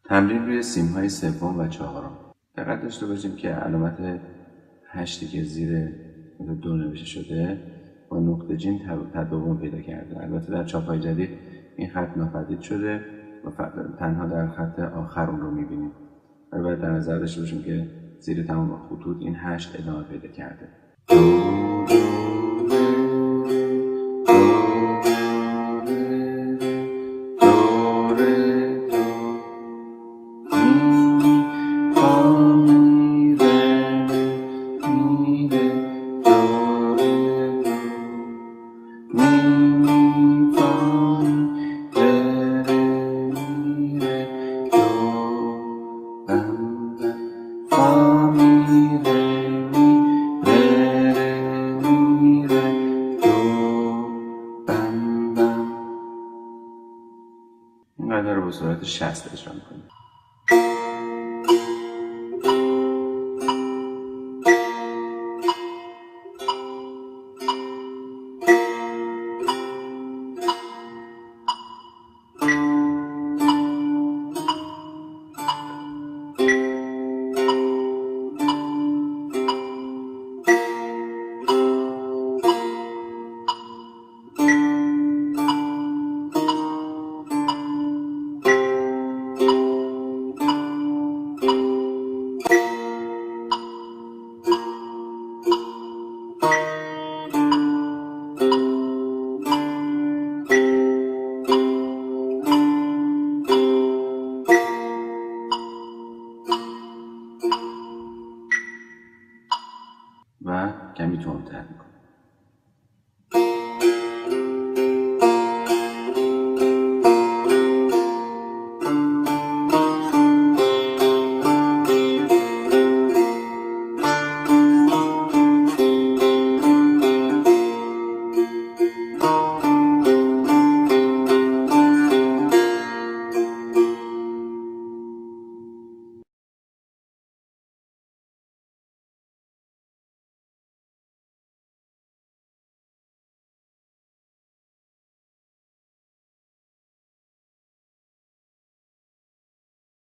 تمرین روی سیم‌های سوم و چهارم. دقت داشته باشیم که علامت 8 که زیر 2 نوشته شده با نقطه جیم تداوم پیدا کرده. البته در چاپ‌های جدید این خط ناپدید شده و تنها در خط آخر اون رو می‌بینیم. باید در نظر داشته باشیم که زیر تمام خطوط این 8 ادامه پیدا کرده. این قاعده رو به صورت 60 اجرا می‌کنیم.